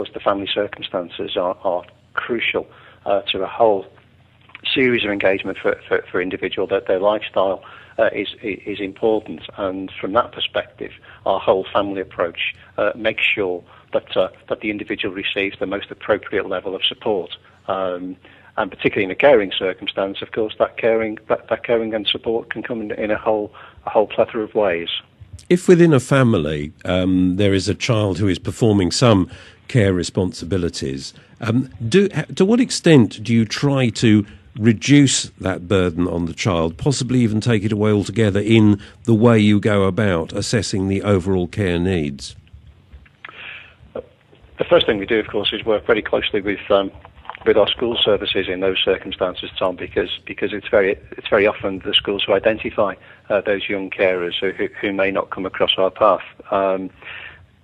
course, the family circumstances are crucial to a whole series of engagement for individual, that their lifestyle is important, and from that perspective, our whole family approach makes sure that the individual receives the most appropriate level of support, and particularly in a caring circumstance, of course, that caring and support can come in a whole plethora of ways. If within a family there is a child who is performing some care responsibilities, to what extent do you try to reduce that burden on the child, possibly even take it away altogether in the way you go about assessing the overall care needs? The first thing we do, of course, is work very closely with our school services in those circumstances, Tom, because it's very often the schools who identify those young carers who may not come across our path.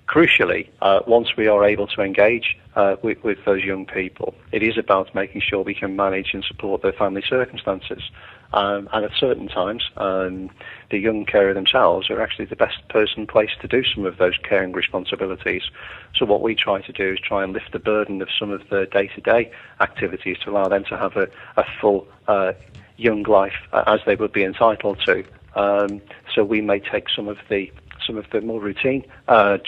Crucially, once we are able to engage with those young people, it is about making sure we can manage and support their family circumstances. And at certain times, the young carer themselves are actually the best person placed to do some of those caring responsibilities. So what we try to do is try and lift the burden of some of the day-to-day activities to allow them to have a full young life as they would be entitled to. So we may take some of the more routine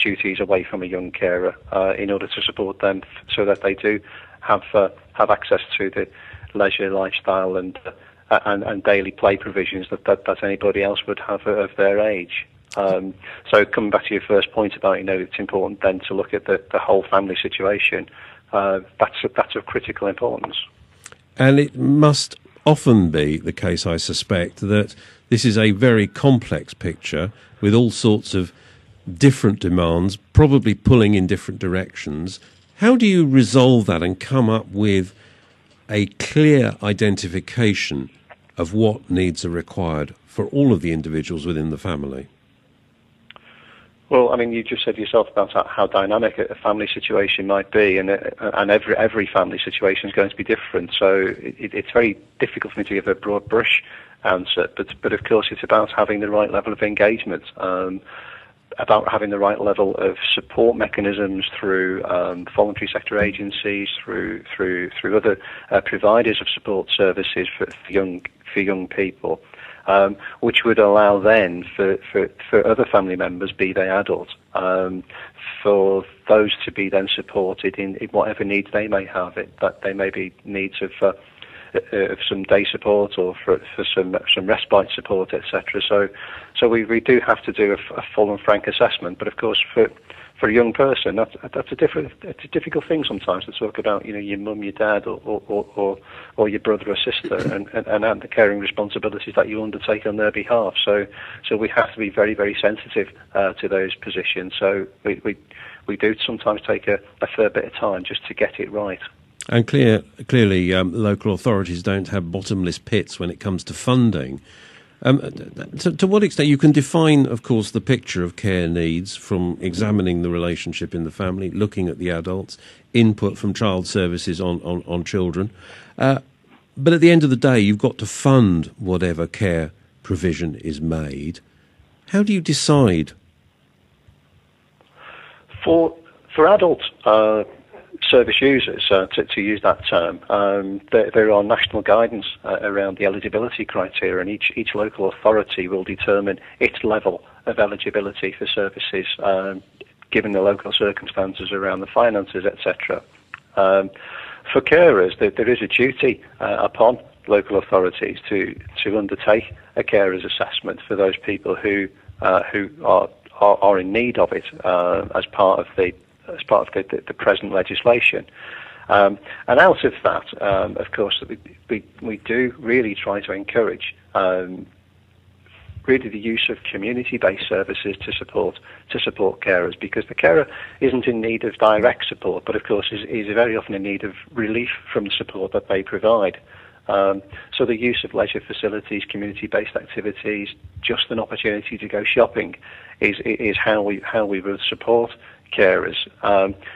duties away from a young carer in order to support them, so that they do have access to the leisure lifestyle and daily play provisions that anybody else would have of their age. So coming back to your first point about, it's important then to look at the whole family situation. That's of critical importance. And it must often be the case, I suspect, that this is a very complex picture with all sorts of different demands, probably pulling in different directions. How do you resolve that and come up with a clear identification of what needs are required for all of the individuals within the family? Well, I mean, you just said yourself about how dynamic a family situation might be, and every family situation is going to be different. So it's very difficult for me to give a broad brush answer. But of course, it's about having the right level of engagement, about having the right level of support mechanisms through voluntary sector agencies, through other providers of support services for young people. Which would allow then for other family members, be they adults, for those to be then supported in whatever needs they may have. That they may be needs of some day support or for some respite support, etc. So we do have to do a full and frank assessment. But of course, for a young person, that's a difficult thing sometimes to talk about. Your mum, your dad, or your brother or sister, and the caring responsibilities that you undertake on their behalf. So we have to be very, very sensitive to those positions. So we do sometimes take a fair bit of time just to get it right. And clearly, local authorities don't have bottomless pits when it comes to funding. To what extent you can define, of course, the picture of care needs from examining the relationship in the family, looking at the adults, input from child services on children. But at the end of the day, you've got to fund whatever care provision is made. How do you decide? For adult service users, to use that term, there are national guidance around the eligibility criteria, and each local authority will determine its level of eligibility for services given the local circumstances around the finances, etc. For carers, there is a duty upon local authorities to undertake a carers assessment for those people who are in need of it as part of the present legislation. And out of that, of course, we do really try to encourage really the use of community-based services to support carers, because the carer isn't in need of direct support, but of course is very often in need of relief from the support that they provide. So the use of leisure facilities, community-based activities, just an opportunity to go shopping is how we will support carers,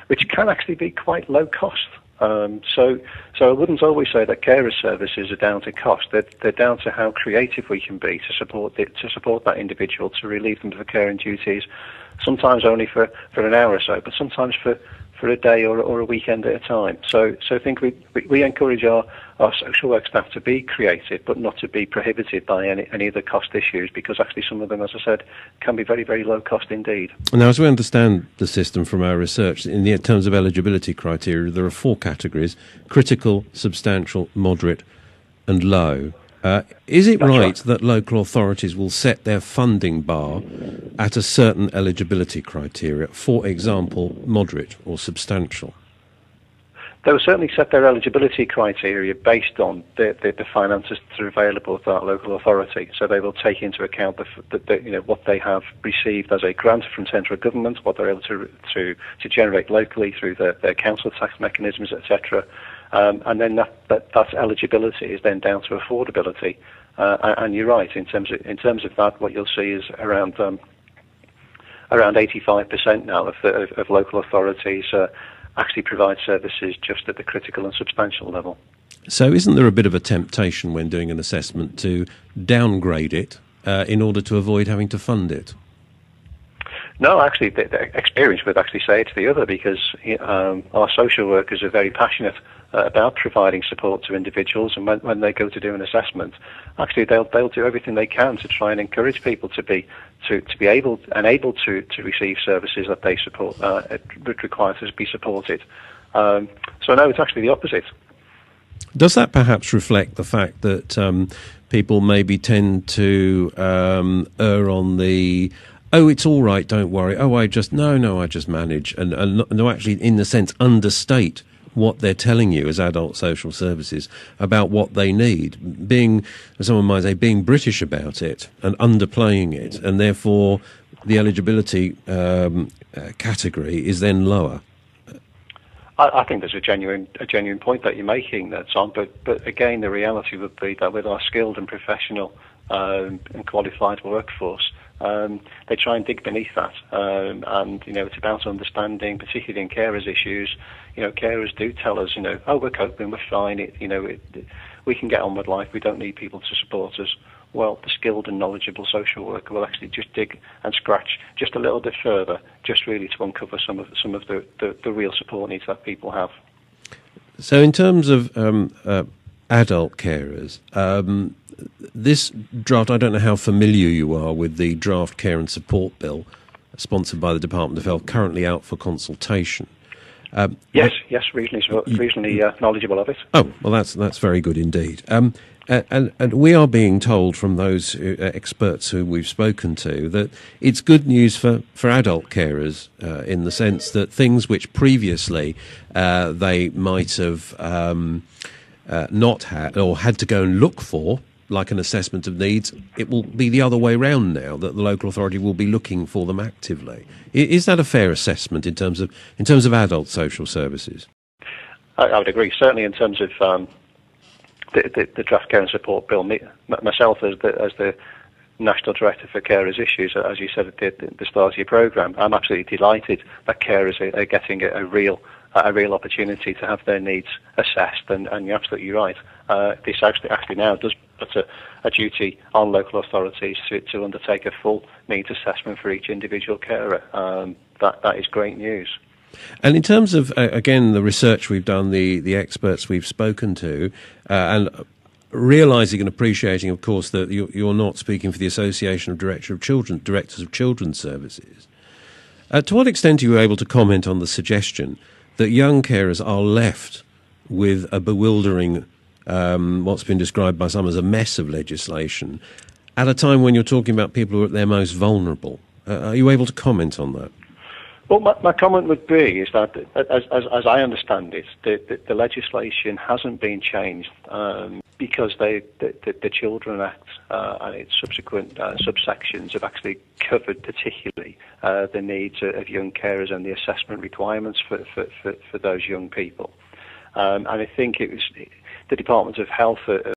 which can actually be quite low cost. So I wouldn't always say that carer services are down to cost. They're down to how creative we can be to support that individual, to relieve them of the caring duties, sometimes only for an hour or so, but sometimes for a day or a weekend at a time. So I think we encourage our social work staff to be creative, but not to be prohibited by any of the cost issues, because actually some of them, as I said, can be very, very low cost indeed. Now, as we understand the system from our research, in terms of eligibility criteria, there are 4 categories: critical, substantial, moderate and low. Is it right that local authorities will set their funding bar at a certain eligibility criteria, for example, moderate or substantial? They will certainly set their eligibility criteria based on the finances that are available to that local authority. So they will take into account what they have received as a grant from central government, what they're able to generate locally through their council tax mechanisms, etc. And then that eligibility is then down to affordability. And you're right, in terms of that, what you'll see is around 85% now of local authorities actually provide services just at the critical and substantial level. So isn't there a bit of a temptation when doing an assessment to downgrade it in order to avoid having to fund it? No, actually, the experience would actually say it's the other, because our social workers are very passionate about providing support to individuals, and when they go to do an assessment, actually they'll do everything they can to try and encourage people to be able to receive services that they support. It requires to be supported. So no, it's actually the opposite. Does that perhaps reflect the fact that people maybe tend to err on the "oh, it's all right, don't worry, oh, I just manage," and no, actually, in the sense, understate what they're telling you as adult social services about what they need, being, as someone might say, being British about it and underplaying it, and therefore the eligibility category is then lower? I think there's a genuine point that you're making, Tom, but again, the reality would be that with our skilled and professional and qualified workforce, they try and dig beneath that, and it's about understanding, particularly in carers issues. Carers do tell us, oh, we're coping, we're fine. We can get on with life. We don't need people to support us. Well, the skilled and knowledgeable social worker will actually just dig and scratch just a little bit further, just really to uncover some of the real support needs that people have. So, in terms of adult carers, this draft, I don't know how familiar you are with the draft Care and Support Bill sponsored by the Department of Health, currently out for consultation. Yes, reasonably knowledgeable of it. Oh, well, that's very good indeed. And we are being told from those experts who we've spoken to that it's good news for adult carers in the sense that things which previously they might have not had or had to go and look for, like an assessment of needs, it will be the other way round now, that the local authority will be looking for them actively. Is that a fair assessment in terms of adult social services? I would agree, certainly in terms of the draft Care and Support Bill. Myself, as the National Director for Carers Issues, as you said at the start of your programme, I'm absolutely delighted that carers are getting a real opportunity to have their needs assessed, and you're absolutely right. This actually now does put a duty on local authorities to undertake a full needs assessment for each individual carer. That is great news. And in terms of, again, the research we've done, the experts we've spoken to, and realising and appreciating, of course, that you're not speaking for the Association of Directors of Children's Services, to what extent are you able to comment on the suggestion that young carers are left with a bewildering, what's been described by some as a mess of legislation, at a time when you're talking about people who are at their most vulnerable? Are you able to comment on that? Well, my comment would be is that, as I understand it, the legislation hasn't been changed because the Children Act and its subsequent subsections have actually covered particularly the needs of young carers and the assessment requirements for those young people. And I think it was the Department of Health